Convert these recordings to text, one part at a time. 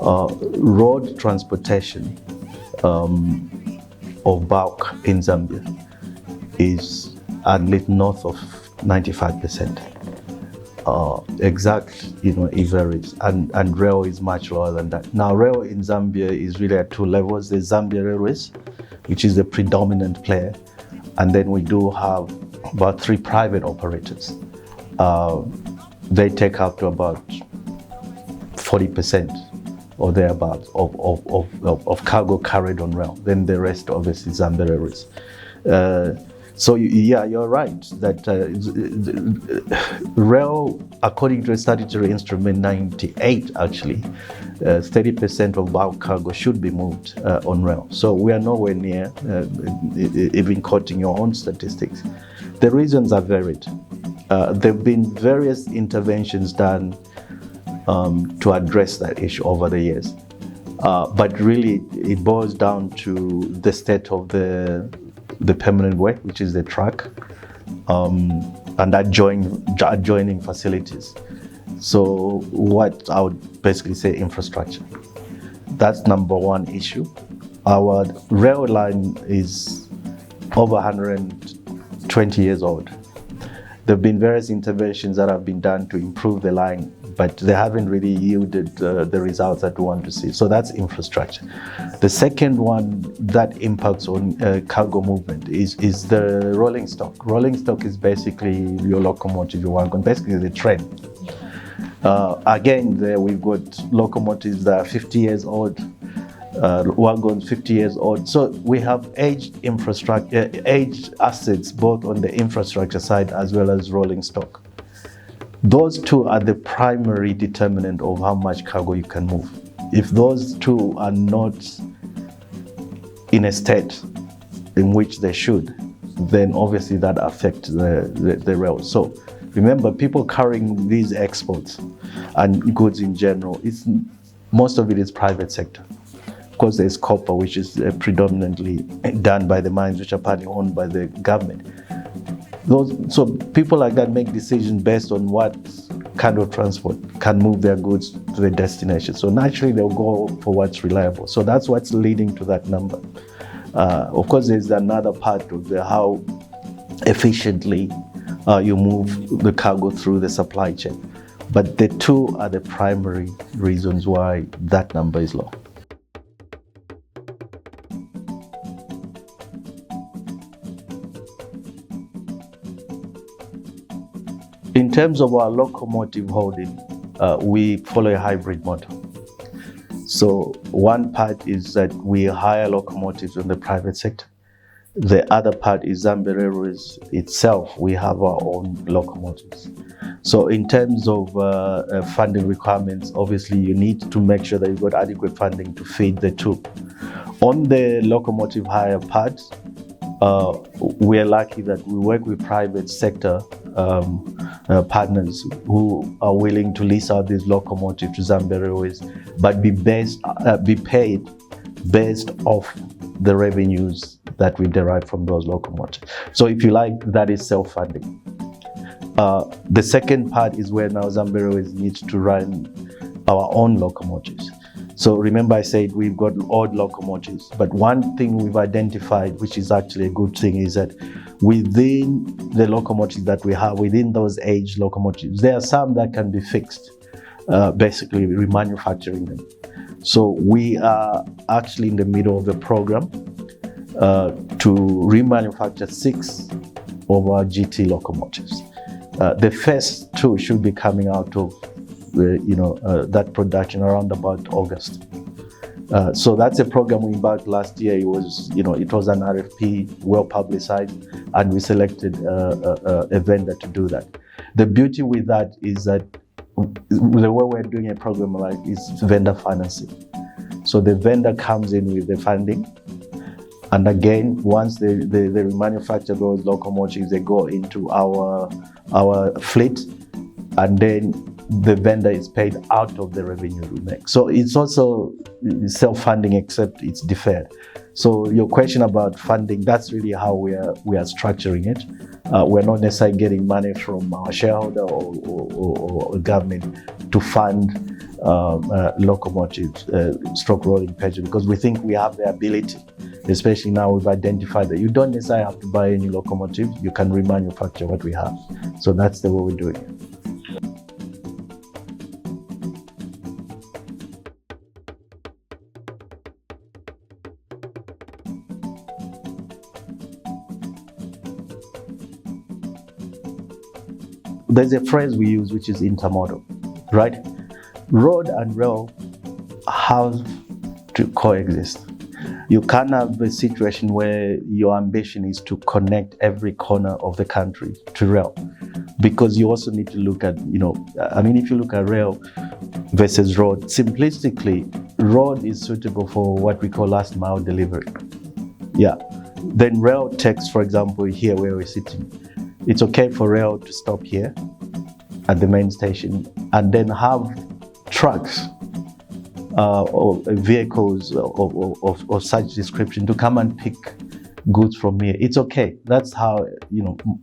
road transportation of bulk in Zambia is at least north of 95%. Exactly, it varies, and rail is much lower than that. Now, rail in Zambia is really at two levels. There's Zambia Railways, which is the predominant player, and then we do have about 3 private operators. They take up to about 40% or thereabouts of cargo carried on rail. Then the rest, obviously, Zambia Railways. So yeah, you're right that rail, according to a statutory instrument 98, actually, 30% of bulk cargo should be moved on rail. So we are nowhere near, even quoting your own statistics. The reasons are varied. There have been various interventions done to address that issue over the years. But really, it boils down to the state of the permanent way, which is the track, and adjoining facilities. So what I would basically say infrastructure. That's number one issue. Our rail line is over 120 years old. There have been various interventions that have been done to improve the line, but they haven't really yielded the results that we want to see. So that's infrastructure. The second one that impacts on cargo movement is the rolling stock. Rolling stock is basically your locomotive, your wagon, basically the train. Again, there we've got locomotives that are 50 years old, wagons 50 years old. So we have aged infrastructure, aged assets, both on the infrastructure side as well as rolling stock. Those two are the primary determinant of how much cargo you can move. If those two are not in a state in which they should, then obviously that affects the rail. So remember, people carrying these exports and goods in general, most of it is private sector. Of course, there's copper, which is predominantly done by the mines, which are partly owned by the government. So people like that make decisions based on what kind of transport can move their goods to their destination. So naturally, they'll go for what's reliable. So that's what's leading to that number. Of course, there's another part of how efficiently you move the cargo through the supply chain. But the two are the primary reasons why that number is low. In terms of our locomotive holding, we follow a hybrid model. So one part is that we hire locomotives in the private sector. The other part is Zambia Railways itself. We have our own locomotives. So in terms of funding requirements, obviously you need to make sure that you've got adequate funding to feed the two. On the locomotive hire part, we are lucky that we work with private sector partners who are willing to lease out these locomotives to Zambia Railways, but be paid based off the revenues that we derive from those locomotives. So if you like, that is self-funding. The second part is where now Zambia Railways needs to run our own locomotives. So remember I said we've got old locomotives, but one thing we've identified, which is actually a good thing, is that within the locomotives that we have, within those aged locomotives, there are some that can be fixed, basically remanufacturing them. So we are actually in the middle of the program to remanufacture 6 of our GT locomotives. The first 2 should be coming out of that production around about August. So that's a program we embarked last year. It was an RFP, well publicized, and we selected a vendor to do that. The beauty with that is that the way we're doing a program like is vendor financing. So the vendor comes in with the funding, and again, once they remanufacture those locomotives, they go into our fleet, and then the vendor is paid out of the revenue we make. So it's also self-funding, except it's deferred. So your question about funding, that's really how we are structuring it. We're not necessarily getting money from our shareholder or government to fund locomotives, stroke rolling patches, because we think we have the ability, especially now we've identified that you don't necessarily have to buy any locomotive, you can remanufacture what we have. So that's the way we're doing it. There's a phrase we use which is intermodal, right? Road and rail have to coexist. You can't have a situation where your ambition is to connect every corner of the country to rail, because you also need to look at, if you look at rail versus road, simplistically, road is suitable for what we call last mile delivery. Yeah. Then rail takes, for example, here where we're sitting. It's okay for rail to stop here at the main station and then have trucks or vehicles of such description to come and pick goods from here. It's okay. That's how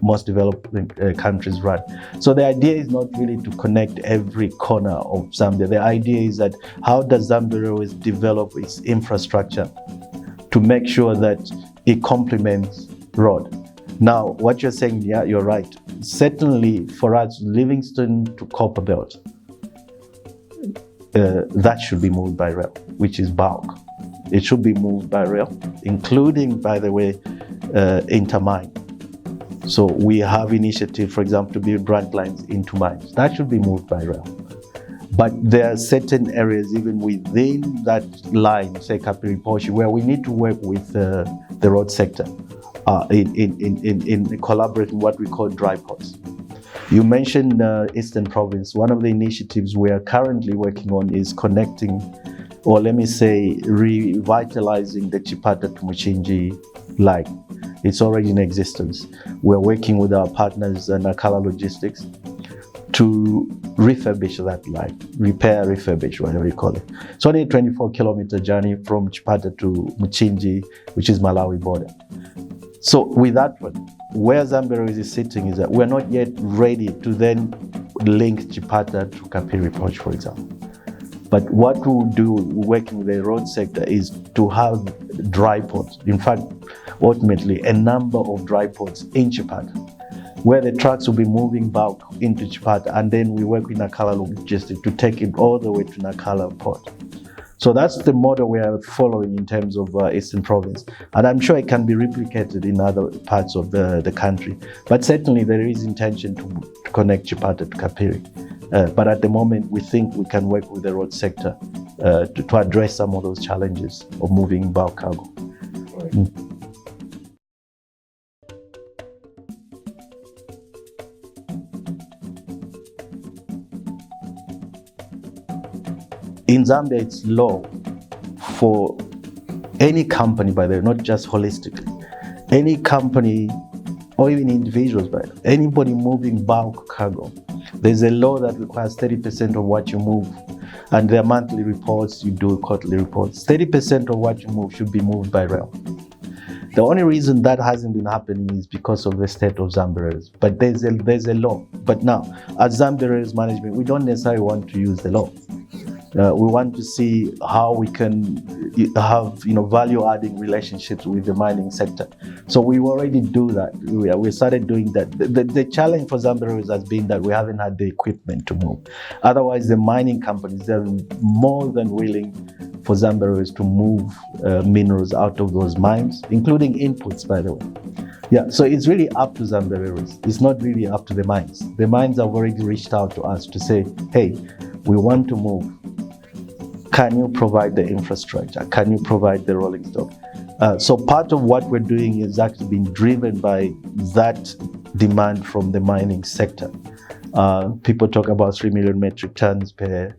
most developing countries run. So the idea is not really to connect every corner of Zambia. The idea is that how does Zambia Railways develop its infrastructure to make sure that it complements road. Now, what you're saying, yeah, you're right. Certainly for us, Livingston to Copperbelt, that should be moved by rail, which is bulk. It should be moved by rail, including, by the way, intermine. So we have initiative, for example, to build branch lines into mines. That should be moved by rail. But there are certain areas even within that line, say Kapiriposhi, where we need to work with the road sector in collaborating what we call dry ports. You mentioned Eastern Province. One of the initiatives we are currently working on is connecting, or let me say, revitalizing the Chipata to Muchinji line. It's already in existence. We're working with our partners in Nakala Logistics to refurbish that line, repair, refurbish, whatever you call it. It's only a 24-kilometer journey from Chipata to Muchinji, which is Malawi border. So with that one, where Zambia is sitting is that we're not yet ready to then link Chipata to Kapiripoch, for example. But what we'll do working with the road sector is to have dry ports. In fact, ultimately, a number of dry ports in Chipata, where the trucks will be moving bulk into Chipata, and then we work with Nakala Logistics to take it all the way to Nakala Port. So that's the model we are following in terms of Eastern Province. And I'm sure it can be replicated in other parts of the country. But certainly there is intention to connect Chipata to Kapiri. But at the moment, we think we can work with the road sector to address some of those challenges of moving bulk cargo. Right. In Zambia, it's law for any company, by the way, not just holistically, any company or even individuals, by the way, anybody moving bulk cargo, there's a law that requires 30% of what you move, and there are monthly reports, you do quarterly reports. 30% of what you move should be moved by rail. The only reason that hasn't been happening is because of the state of Zambia Railways. But there's a law. But now, as Zambia Railways management, we don't necessarily want to use the law. We want to see how we can have value-adding relationships with the mining sector. So we already do that. We started doing that. The challenge for Zambia Railways has been that we haven't had the equipment to move. Otherwise, the mining companies are more than willing for Zambia Railways to move minerals out of those mines, including inputs, by the way. Yeah, so it's really up to Zambia Railways. It's not really up to the mines. The mines have already reached out to us to say, hey, we want to move. Can you provide the infrastructure? Can you provide the rolling stock? So part of what we're doing is actually being driven by that demand from the mining sector. People talk about 3 million metric tons per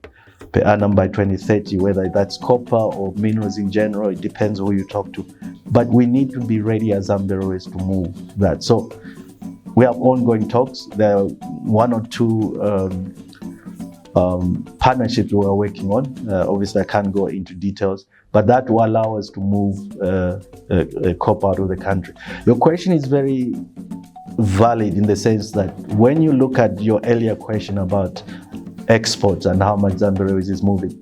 annum by 2030, whether that's copper or minerals in general, it depends who you talk to. But we need to be ready as Zambia Railways to move that. So we have ongoing talks. There are 1 or 2 partnerships we are working on. Obviously, I can't go into details, but that will allow us to move copper out of the country. Your question is very valid in the sense that when you look at your earlier question about exports and how much Zambia Railways is moving,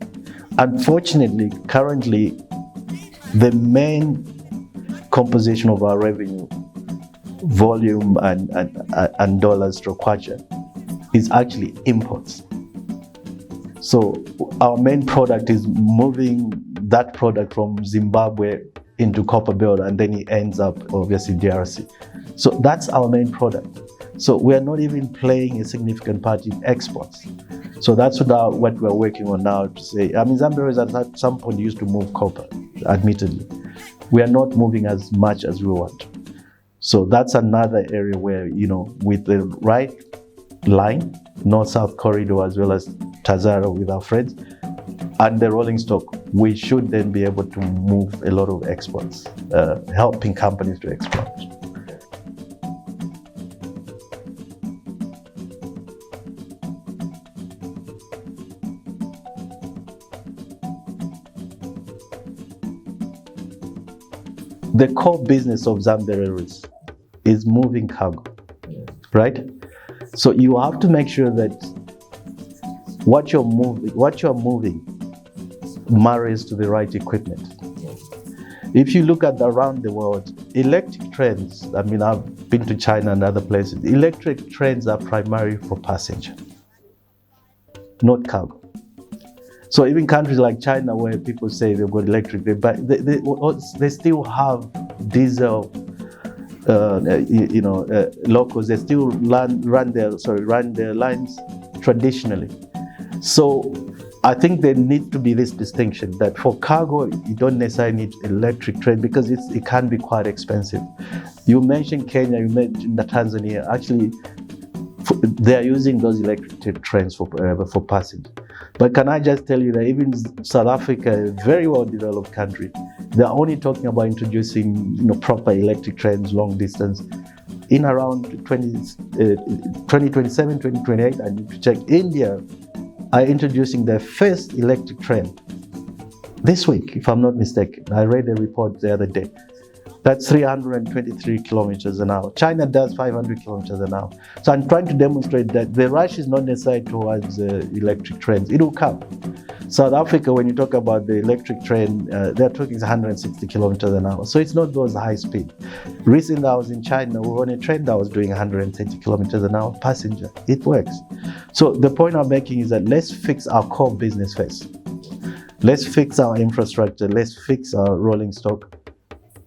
unfortunately, currently, the main composition of our revenue, volume and dollars to kwacha, is actually imports. So our main product is moving that product from Zimbabwe into Copperbelt, and then it ends up obviously DRC. So that's our main product. So we are not even playing a significant part in exports. So that's what we're working on now to say, I mean, Zambia is at some point used to move copper, admittedly. We are not moving as much as we want. So that's another area where, you know, with the right line, North-South corridor, as well as Tazara with our friends, and the rolling stock, we should then be able to move a lot of exports, helping companies to export. The core business of Zambia Railways is moving cargo, right? So you have to make sure that what you're moving marries to the right equipment. If you look at around the world, electric trains, I mean, I've been to China and other places, electric trains are primarily for passenger, not cargo. So even countries like China, where people say they've got electric, they still have diesel, locals. They still run their lines traditionally. So I think there needs to be this distinction that for cargo, you don't necessarily need electric train because it can be quite expensive. You mentioned Kenya, you mentioned Tanzania. Actually, they are using those electric trains for passengers. But can I just tell you that even South Africa, a very well-developed country, they're only talking about introducing proper electric trains long distance in around 2027, 2028. I need to check. India are introducing their first electric train this week, if I'm not mistaken. I read a report the other day. That's 323 kilometers an hour. China does 500 kilometers an hour. So I'm trying to demonstrate that the rush is not necessarily towards electric trains. It will come. South Africa, when you talk about the electric train, they're talking 160 kilometers an hour. So it's not those high speed. Recently, I was in China. We were on a train that was doing 130 kilometers an hour passenger. It works. So the point I'm making is that let's fix our core business first. Let's fix our infrastructure. Let's fix our rolling stock.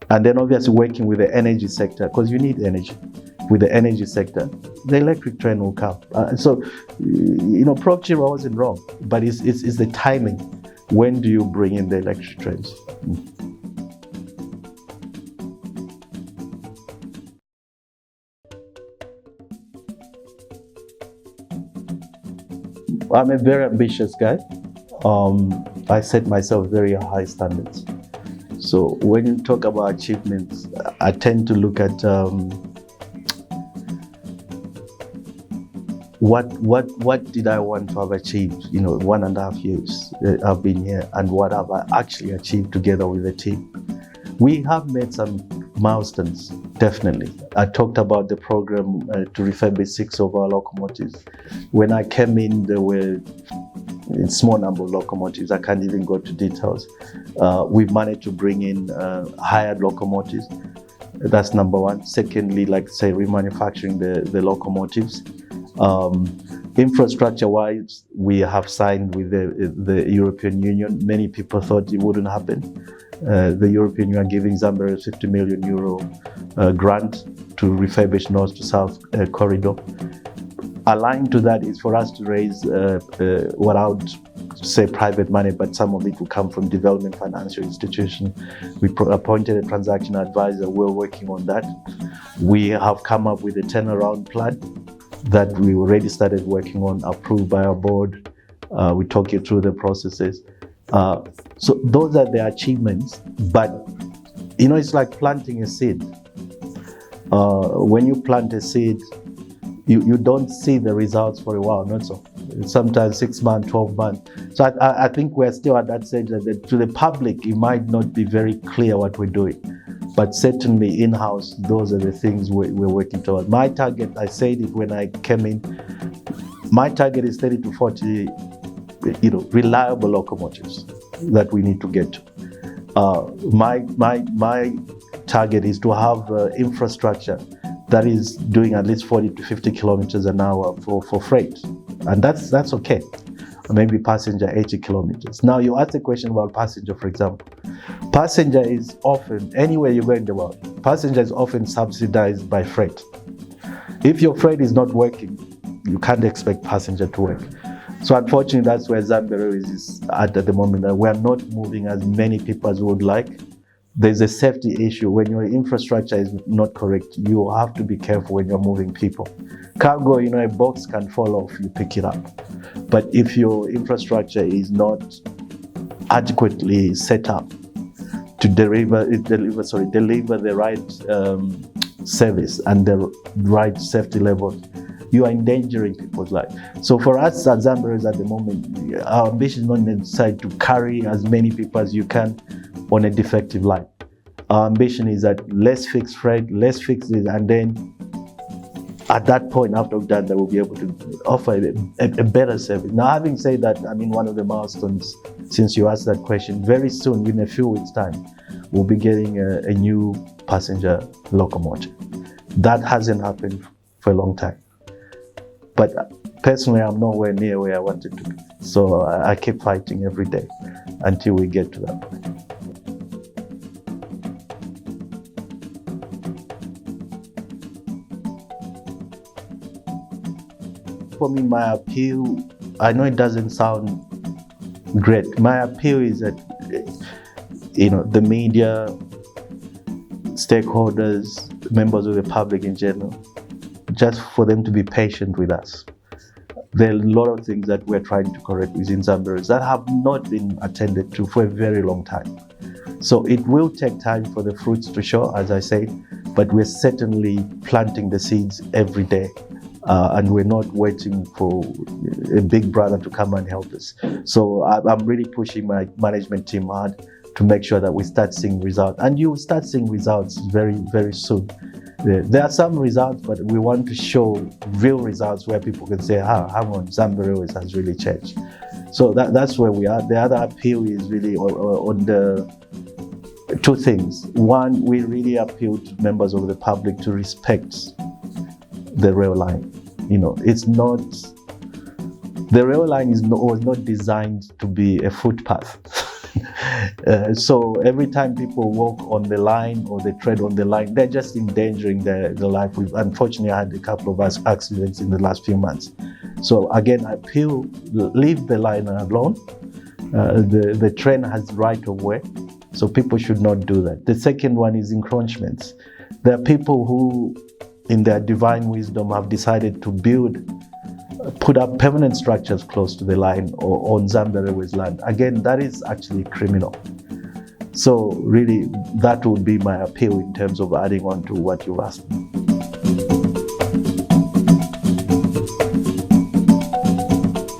And then obviously working with the energy sector, because you need energy. With the energy sector, the electric train will come. Prof. Chira wasn't wrong, but it's the timing. When do you bring in the electric trains? I'm a very ambitious guy. I set myself very high standards. So when you talk about achievements, I tend to look at what did I want to have achieved, 1.5 years I've been here, and what have I actually achieved together with the team. We have made some milestones, definitely. I talked about the program to refurbish 6 of our locomotives. When I came in, there were a small number of locomotives. I can't even go to details. We've managed to bring in hired locomotives. That's number one. Secondly, like say, remanufacturing the locomotives. Infrastructure-wise, we have signed with the European Union. Many people thought it wouldn't happen. The European Union giving Zambia a 50 million euro grant to refurbish north to south corridor. Aligned to that is for us to raise what I would say private money, but some of it will come from development financial institutions. We appointed a transaction advisor. We're working on that. We have come up with a turnaround plan that we already started working on, approved by our board. We talk you through the processes. So those are the achievements, but it's like planting a seed. When you plant a seed, you don't see the results for a while, not so. Sometimes 6 months, 12 months. So I think we're still at that stage that to the public, it might not be very clear what we're doing. But certainly in-house, those are the things we're working towards. My target, I said it when I came in, my target is 30 to 40 reliable locomotives that we need to get to. My target is to have infrastructure that is doing at least 40 to 50 kilometers an hour for freight. And that's okay. Maybe passenger 80 kilometers. Now you asked a question about passenger, for example. Passenger is often, anywhere you go in the world, passenger is often subsidized by freight. If your freight is not working, you can't expect passenger to work. So unfortunately, that's where Zambia is at the moment. We're not moving as many people as we would like. There's a safety issue. When your infrastructure is not correct, you have to be careful when you're moving people. Cargo, a box can fall off, you pick it up. But if your infrastructure is not adequately set up to deliver the right service and the right safety level, you are endangering people's lives. So for us at Zambia at the moment, our ambition is not necessarily to carry as many people as you can on a defective line. Our ambition is that let's fix freight, let's fix this, and then at that point, after we've done that, we'll be able to offer a better service. Now, having said that, one of the milestones, since you asked that question, very soon, in a few weeks' time, we'll be getting a new passenger locomotive. That hasn't happened for a long time. But personally, I'm nowhere near where I wanted to be. So I keep fighting every day until we get to that point. For me, my appeal, I know it doesn't sound great. My appeal is that, the media, stakeholders, members of the public in general, just for them to be patient with us. There are a lot of things that we're trying to correct within Zambia that have not been attended to for a very long time. So it will take time for the fruits to show, as I said, but we're certainly planting the seeds every day. And we're not waiting for a big brother to come and help us. So I'm really pushing my management team hard to make sure that we start seeing results. And you will start seeing results very, very soon. There are some results, but we want to show real results where people can say, hang on, Zambia has really changed. So that's where we are. The other appeal is really on the two things. One, we really appeal to members of the public to respect the rail line. The rail line was not designed to be a footpath. So every time people walk on the line or they tread on the line, they're just endangering their life. We've unfortunately had a couple of accidents in the last few months. So again, I appeal, leave the line alone. The train has right of way, so people should not do that. The second one is encroachments. There are people who, in their divine wisdom, have decided to put up permanent structures close to the line or on Zambia Railways land. Again, that is actually criminal. So really, that would be my appeal in terms of adding on to what you asked me.